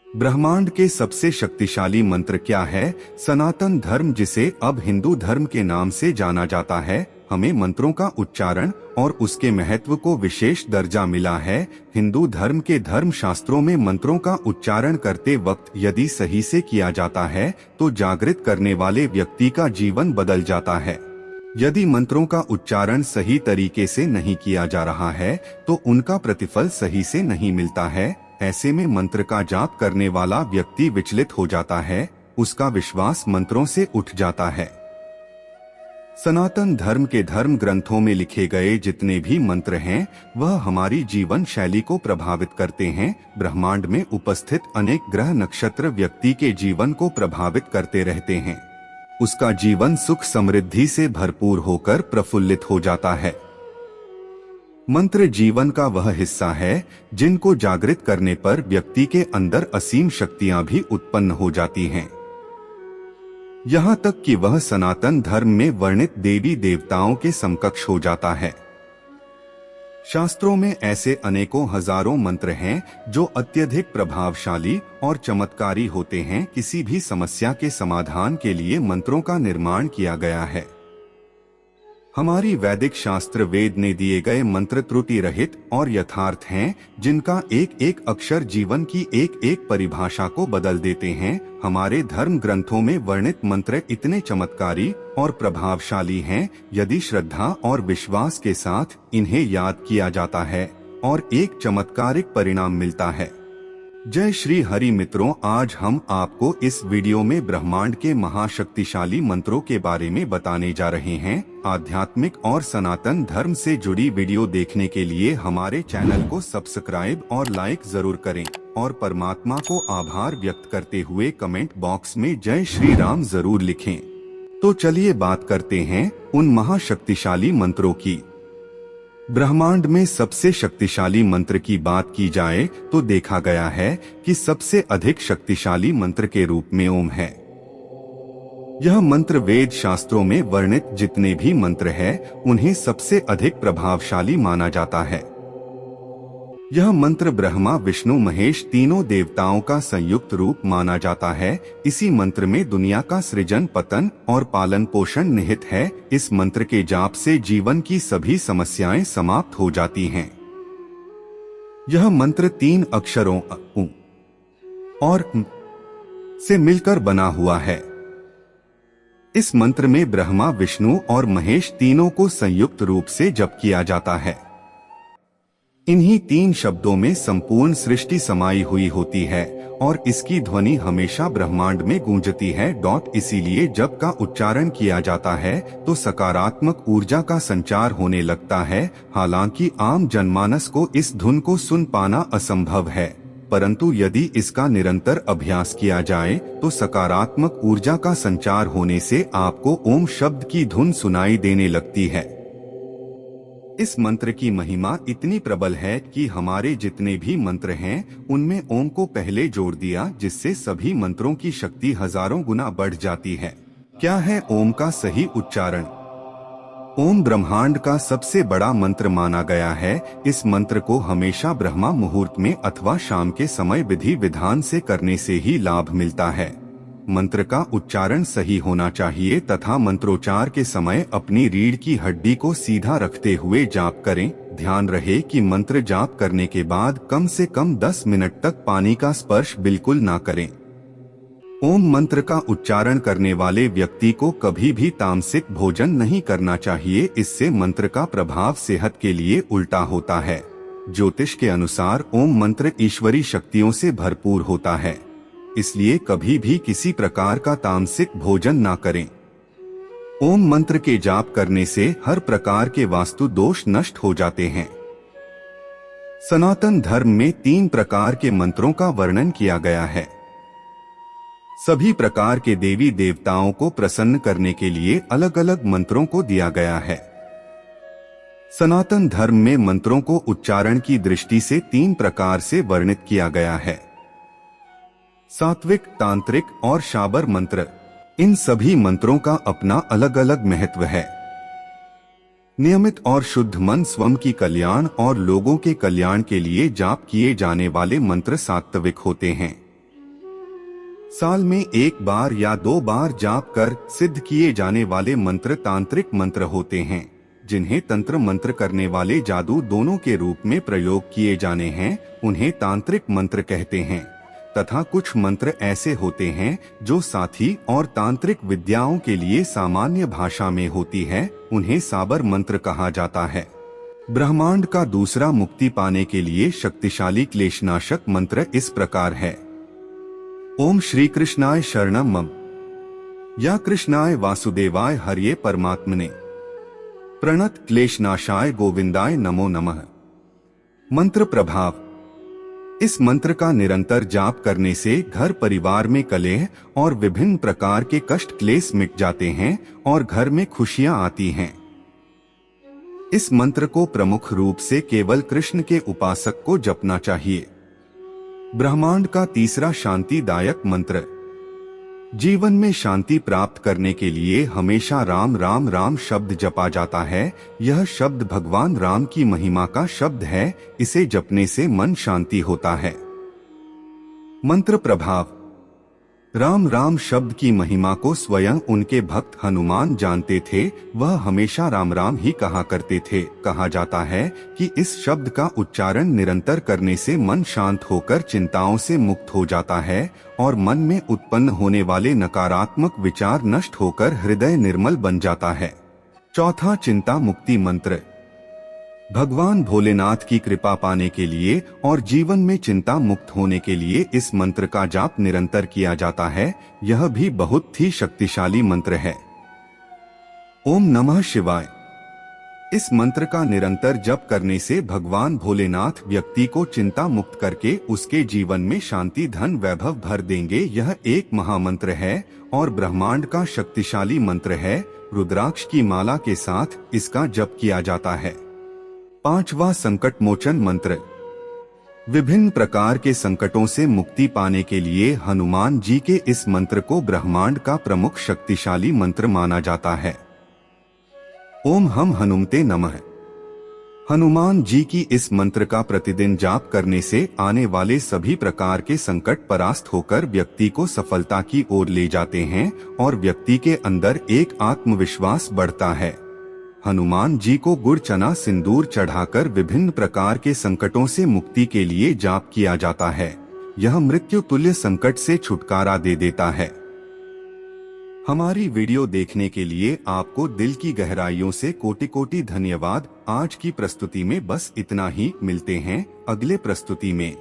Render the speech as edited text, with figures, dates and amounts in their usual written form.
ब्रह्मांड के सबसे शक्तिशाली मंत्र क्या है? सनातन धर्म, जिसे अब हिंदू धर्म के नाम से जाना जाता है, हमें मंत्रों का उच्चारण और उसके महत्व को विशेष दर्जा मिला है। हिंदू धर्म के धर्म शास्त्रों में मंत्रों का उच्चारण करते वक्त यदि सही से किया जाता है तो जागृत करने वाले व्यक्ति का जीवन बदल जाता है। यदि मंत्रों का उच्चारण सही तरीके से नहीं किया जा रहा है तो उनका प्रतिफल सही से नहीं मिलता है। ऐसे में मंत्र का जाप करने वाला व्यक्ति विचलित हो जाता है, उसका विश्वास मंत्रों से उठ जाता है। सनातन धर्म के धर्म ग्रंथों में लिखे गए जितने भी मंत्र हैं वह हमारी जीवन शैली को प्रभावित करते हैं। ब्रह्मांड में उपस्थित अनेक ग्रह नक्षत्र व्यक्ति के जीवन को प्रभावित करते रहते हैं। उसका जीवन सुख समृद्धि से भरपूर होकर प्रफुल्लित हो जाता है। मंत्र जीवन का वह हिस्सा है जिनको जागृत करने पर व्यक्ति के अंदर असीम शक्तियां भी उत्पन्न हो जाती हैं। यहाँ तक कि वह सनातन धर्म में वर्णित देवी देवताओं के समकक्ष हो जाता है। शास्त्रों में ऐसे अनेकों हजारों मंत्र हैं जो अत्यधिक प्रभावशाली और चमत्कारी होते हैं। किसी भी समस्या के समाधान के लिए मंत्रों का निर्माण किया गया है। हमारी वैदिक शास्त्र वेद ने दिए गए मंत्र त्रुटि रहित और यथार्थ हैं, जिनका एक एक अक्षर जीवन की एक एक परिभाषा को बदल देते हैं। हमारे धर्म ग्रंथों में वर्णित मंत्र इतने चमत्कारी और प्रभावशाली हैं, यदि श्रद्धा और विश्वास के साथ इन्हें याद किया जाता है और एक चमत्कारिक परिणाम मिलता है। जय श्री हरि मित्रों, आज हम आपको इस वीडियो में ब्रह्मांड के महाशक्तिशाली मंत्रों के बारे में बताने जा रहे हैं। आध्यात्मिक और सनातन धर्म से जुड़ी वीडियो देखने के लिए हमारे चैनल को सब्सक्राइब और लाइक जरूर करें और परमात्मा को आभार व्यक्त करते हुए कमेंट बॉक्स में जय श्री राम जरूर लिखें। तो चलिए बात करते हैं उन महाशक्तिशाली मंत्रों की। ब्रह्मांड में सबसे शक्तिशाली मंत्र की बात की जाए तो देखा गया है कि सबसे अधिक शक्तिशाली मंत्र के रूप में ओम है। यह मंत्र वेद शास्त्रों में वर्णित जितने भी मंत्र हैं, उन्हें सबसे अधिक प्रभावशाली माना जाता है। यह मंत्र ब्रह्मा विष्णु महेश तीनों देवताओं का संयुक्त रूप माना जाता है। इसी मंत्र में दुनिया का सृजन, पतन और पालन पोषण निहित है। इस मंत्र के जाप से जीवन की सभी समस्याएं समाप्त हो जाती हैं। यह मंत्र 3 अक्षरों उ और म से मिलकर बना हुआ है। इस मंत्र में ब्रह्मा विष्णु और महेश तीनों को संयुक्त रूप से जप किया जाता है। इन्हीं 3 शब्दों में संपूर्ण सृष्टि समाई हुई होती है और इसकी ध्वनि हमेशा ब्रह्मांड में गूंजती है। इसीलिए जप का उच्चारण किया जाता है तो सकारात्मक ऊर्जा का संचार होने लगता है। हालांकि आम जनमानस को इस धुन को सुन पाना असंभव है, परंतु यदि इसका निरंतर अभ्यास किया जाए तो सकारात्मक ऊर्जा का संचार होने से आपको ओम शब्द की धुन सुनाई देने लगती है। इस मंत्र की महिमा इतनी प्रबल है कि हमारे जितने भी मंत्र हैं उनमें ओम को पहले जोड़ दिया, जिससे सभी मंत्रों की शक्ति हजारों गुना बढ़ जाती है। क्या है ओम का सही उच्चारण? ओम ब्रह्मांड का सबसे बड़ा मंत्र माना गया है। इस मंत्र को हमेशा ब्रह्मा मुहूर्त में अथवा शाम के समय विधि विधान से करने से ही लाभ मिलता है। मंत्र का उच्चारण सही होना चाहिए तथा मंत्रोच्चार के समय अपनी रीढ़ की हड्डी को सीधा रखते हुए जाप करें। ध्यान रहे कि मंत्र जाप करने के बाद कम से कम 10 मिनट तक पानी का स्पर्श बिल्कुल ना करें। ओम मंत्र का उच्चारण करने वाले व्यक्ति को कभी भी तामसिक भोजन नहीं करना चाहिए। इससे मंत्र का प्रभाव सेहत के लिए उल्टा होता है। ज्योतिष के अनुसार ओम मंत्र ईश्वरी शक्तियों से भरपूर होता है, इसलिए कभी भी किसी प्रकार का तामसिक भोजन ना करें। ओम मंत्र के जाप करने से हर प्रकार के वास्तु दोष नष्ट हो जाते हैं। सनातन धर्म में 3 प्रकार के मंत्रों का वर्णन किया गया है। सभी प्रकार के देवी देवताओं को प्रसन्न करने के लिए अलग अलग मंत्रों को दिया गया है। सनातन धर्म में मंत्रों को उच्चारण की दृष्टि से 3 प्रकार से वर्णित किया गया है: सात्विक, तांत्रिक और शाबर मंत्र। इन सभी मंत्रों का अपना अलग अलग महत्व है। नियमित और शुद्ध मन स्वयं की कल्याण और लोगों के कल्याण के लिए जाप किए जाने वाले मंत्र सात्विक होते हैं। साल में एक बार या 2 बार जाप कर सिद्ध किए जाने वाले मंत्र तांत्रिक मंत्र होते हैं, जिन्हें तंत्र मंत्र करने वाले जादू दोनों के रूप में प्रयोग किए जाने हैं, उन्हें तांत्रिक मंत्र कहते हैं। तथा कुछ मंत्र ऐसे होते हैं जो साथी और तांत्रिक विद्याओं के लिए सामान्य भाषा में होती है, उन्हें साबर मंत्र कहा जाता है। ब्रह्मांड का दूसरा मुक्ति पाने के लिए शक्तिशाली क्लेशनाशक मंत्र इस प्रकार है। ओम श्री कृष्णाय शरणम मम, या कृष्णाय वासुदेवाय हरिये परमात्मने, प्रणत क्लेशनाशाय गोविंदाय नमो नमः। मंत्र प्रभाव। इस मंत्र का निरंतर जाप करने से घर परिवार में कलह और विभिन्न प्रकार के कष्ट क्लेश मिट जाते हैं और घर में खुशियां आती हैं। इस मंत्र को प्रमुख रूप से केवल कृष्ण के उपासक को जपना चाहिए। ब्रह्मांड का तीसरा शांतिदायक मंत्र। जीवन में शांति प्राप्त करने के लिए हमेशा राम राम राम शब्द जपा जाता है। यह शब्द भगवान राम की महिमा का शब्द है, इसे जपने से मन शांति होता है। मंत्र प्रभाव। राम राम शब्द की महिमा को स्वयं उनके भक्त हनुमान जानते थे, वह हमेशा राम राम ही कहा करते थे। कहा जाता है कि इस शब्द का उच्चारण निरंतर करने से मन शांत होकर चिंताओं से मुक्त हो जाता है और मन में उत्पन्न होने वाले नकारात्मक विचार नष्ट होकर हृदय निर्मल बन जाता है। चौथा चिंता मुक्ति मंत्र। भगवान भोलेनाथ की कृपा पाने के लिए और जीवन में चिंता मुक्त होने के लिए इस मंत्र का जाप निरंतर किया जाता है। यह भी बहुत ही शक्तिशाली मंत्र है। ओम नमः शिवाय। इस मंत्र का निरंतर जप करने से भगवान भोलेनाथ व्यक्ति को चिंता मुक्त करके उसके जीवन में शांति धन वैभव भर देंगे। यह एक महामंत्र है और ब्रह्मांड का शक्तिशाली मंत्र है। रुद्राक्ष की माला के साथ इसका जप किया जाता है। पांचवा संकट मोचन मंत्र। विभिन्न प्रकार के संकटों से मुक्ति पाने के लिए हनुमान जी के इस मंत्र को ब्रह्मांड का प्रमुख शक्तिशाली मंत्र माना जाता है। ओम हम हनुमते नमः। हनुमान जी की इस मंत्र का प्रतिदिन जाप करने से आने वाले सभी प्रकार के संकट परास्त होकर व्यक्ति को सफलता की ओर ले जाते हैं और व्यक्ति के अंदर एक आत्मविश्वास बढ़ता है। हनुमान जी को गुड़ चना सिंदूर चढ़ाकर विभिन्न प्रकार के संकटों से मुक्ति के लिए जाप किया जाता है। यह मृत्यु तुल्य संकट से छुटकारा दे देता है। हमारी वीडियो देखने के लिए आपको दिल की गहराइयों से कोटि कोटि धन्यवाद। आज की प्रस्तुति में बस इतना ही। मिलते हैं अगले प्रस्तुति में।